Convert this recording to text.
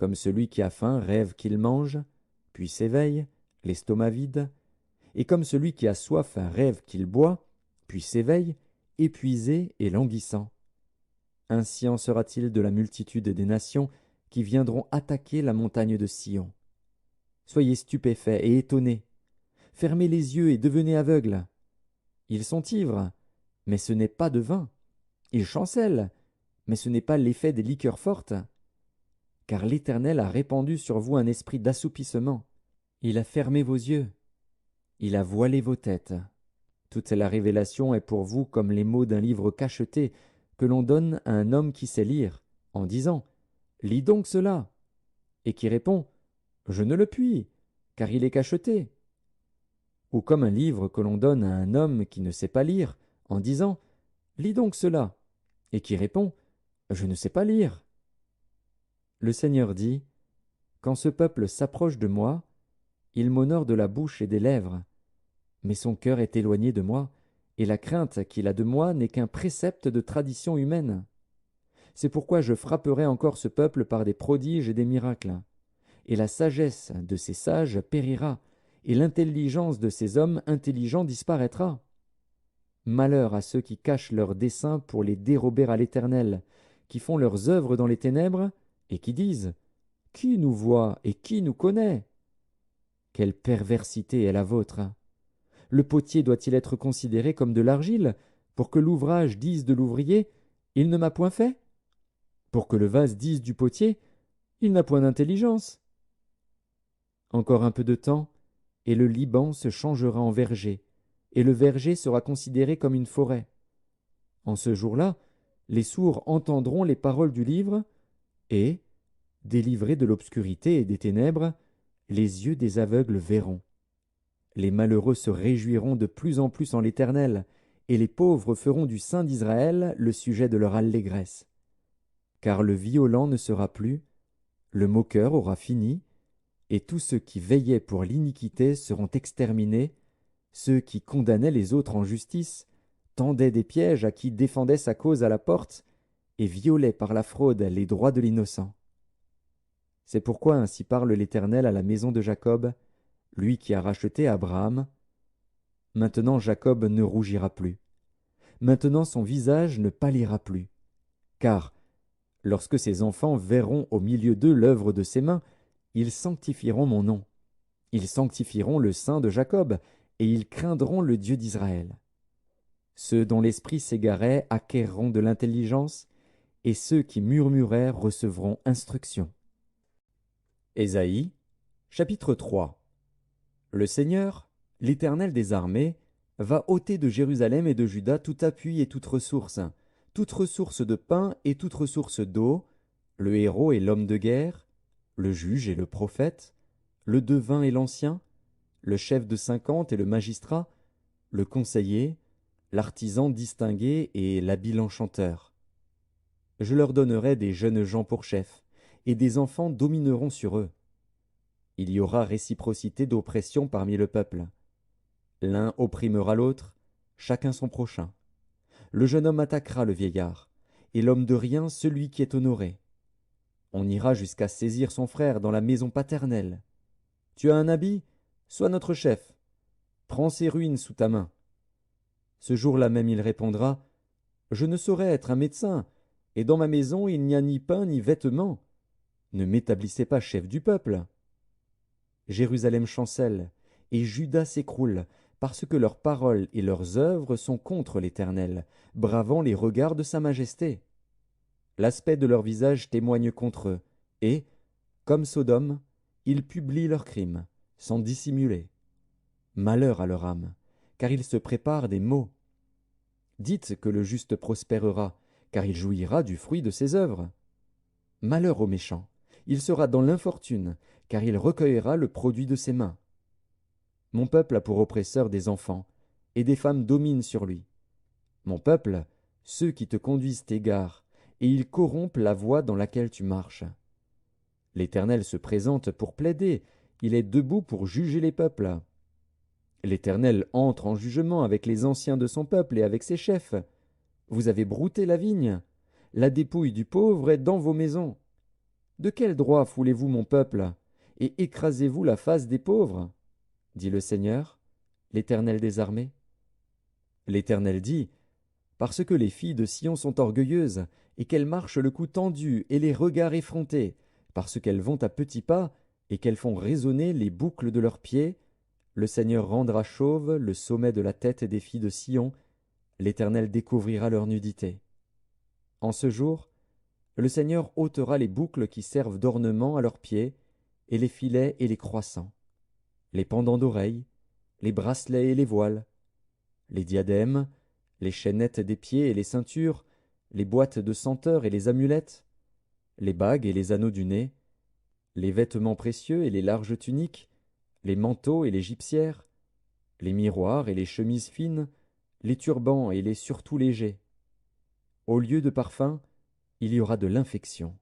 Comme celui qui a faim rêve qu'il mange, puis s'éveille, l'estomac vide, et comme celui qui a soif rêve qu'il boit, puis s'éveille, épuisé et languissant. Ainsi en sera-t-il de la multitude des nations qui viendront attaquer la montagne de Sion. Soyez stupéfaits et étonnés. Fermez les yeux et devenez aveugles. Ils sont ivres, mais ce n'est pas de vin. Ils chancellent, mais ce n'est pas l'effet des liqueurs fortes. Car l'Éternel a répandu sur vous un esprit d'assoupissement. Il a fermé vos yeux. Il a voilé vos têtes. Toute la révélation est pour vous comme les mots d'un livre cacheté que l'on donne à un homme qui sait lire, en disant « Lis donc cela » et qui répond « Je ne le puis, car il est cacheté » ou comme un livre que l'on donne à un homme qui ne sait pas lire, en disant « Lis donc cela » et qui répond « Je ne sais pas lire ». Le Seigneur dit « Quand ce peuple s'approche de moi, il m'honore de la bouche et des lèvres, mais son cœur est éloigné de moi, et la crainte qu'il a de moi n'est qu'un précepte de tradition humaine. C'est pourquoi je frapperai encore ce peuple par des prodiges et des miracles. Et la sagesse de ces sages périra, et l'intelligence de ces hommes intelligents disparaîtra. Malheur à ceux qui cachent leurs desseins pour les dérober à l'Éternel, qui font leurs œuvres dans les ténèbres, et qui disent « Qui nous voit et qui nous connaît ?» Quelle perversité est la vôtre! Le potier doit-il être considéré comme de l'argile, pour que l'ouvrage dise de l'ouvrier « Il ne m'a point fait » pour que le vase dise du potier « Il n'a point d'intelligence » Encore un peu de temps, et le Liban se changera en verger, et le verger sera considéré comme une forêt. En ce jour-là, les sourds entendront les paroles du livre, et, délivrés de l'obscurité et des ténèbres, les yeux des aveugles verront. Les malheureux se réjouiront de plus en plus en l'Éternel, et les pauvres feront du Saint d'Israël le sujet de leur allégresse. Car le violent ne sera plus, le moqueur aura fini, et tous ceux qui veillaient pour l'iniquité seront exterminés, ceux qui condamnaient les autres en justice, tendaient des pièges à qui défendait sa cause à la porte, et violaient par la fraude les droits de l'innocent. C'est pourquoi ainsi parle l'Éternel à la maison de Jacob, lui qui a racheté Abraham. Maintenant Jacob ne rougira plus. Maintenant son visage ne pâlira plus. Car, lorsque ses enfants verront au milieu d'eux l'œuvre de ses mains, ils sanctifieront mon nom. Ils sanctifieront le Saint de Jacob, et ils craindront le Dieu d'Israël. Ceux dont l'esprit s'égarait acquerront de l'intelligence, et ceux qui murmuraient recevront instruction. Ésaïe, chapitre 3. Le Seigneur, l'Éternel des armées, va ôter de Jérusalem et de Juda tout appui et toute ressource de pain et toute ressource d'eau, le héros et l'homme de guerre, le juge et le prophète, le devin et l'ancien, le chef de 50 et le magistrat, le conseiller, l'artisan distingué et l'habile enchanteur. Je leur donnerai des jeunes gens pour chefs, et des enfants domineront sur eux. Il y aura réciprocité d'oppression parmi le peuple. L'un opprimera l'autre, chacun son prochain. Le jeune homme attaquera le vieillard, et l'homme de rien celui qui est honoré. On ira jusqu'à saisir son frère dans la maison paternelle. Tu as un habit? Sois notre chef. Prends ses ruines sous ta main. Ce jour-là même il répondra, Je ne saurais être un médecin, et dans ma maison il n'y a ni pain ni vêtements. Ne m'établissez pas chef du peuple. Jérusalem chancelle, et Juda s'écroule, parce que leurs paroles et leurs œuvres sont contre l'Éternel, bravant les regards de sa majesté. L'aspect de leur visage témoigne contre eux, et, comme Sodome, ils publient leurs crimes, sans dissimuler. Malheur à leur âme, car ils se préparent des maux. Dites que le juste prospérera, car il jouira du fruit de ses œuvres. Malheur au méchant, il sera dans l'infortune, car il recueillera le produit de ses mains. Mon peuple a pour oppresseur des enfants, et des femmes dominent sur lui. Mon peuple, ceux qui te conduisent t'égarent, et ils corrompent la voie dans laquelle tu marches. L'Éternel se présente pour plaider, il est debout pour juger les peuples. L'Éternel entre en jugement avec les anciens de son peuple et avec ses chefs. Vous avez brouté la vigne, la dépouille du pauvre est dans vos maisons. De quel droit foulez-vous mon peuple, et écrasez-vous la face des pauvres? Dit le Seigneur, l'Éternel des armées. L'Éternel dit, parce que les filles de Sion sont orgueilleuses, et qu'elles marchent le cou tendu et les regards effrontés, parce qu'elles vont à petits pas, et qu'elles font résonner les boucles de leurs pieds, le Seigneur rendra chauve le sommet de la tête des filles de Sion, l'Éternel découvrira leur nudité. En ce jour, le Seigneur ôtera les boucles qui servent d'ornement à leurs pieds, et les filets et les croissants, les pendants d'oreilles, les bracelets et les voiles, les diadèmes, les chaînettes des pieds et les ceintures, les boîtes de senteurs et les amulettes, les bagues et les anneaux du nez, les vêtements précieux et les larges tuniques, les manteaux et les gypsières, les miroirs et les chemises fines, les turbans et les surtouts légers. Au lieu de parfum, il y aura de l'infection.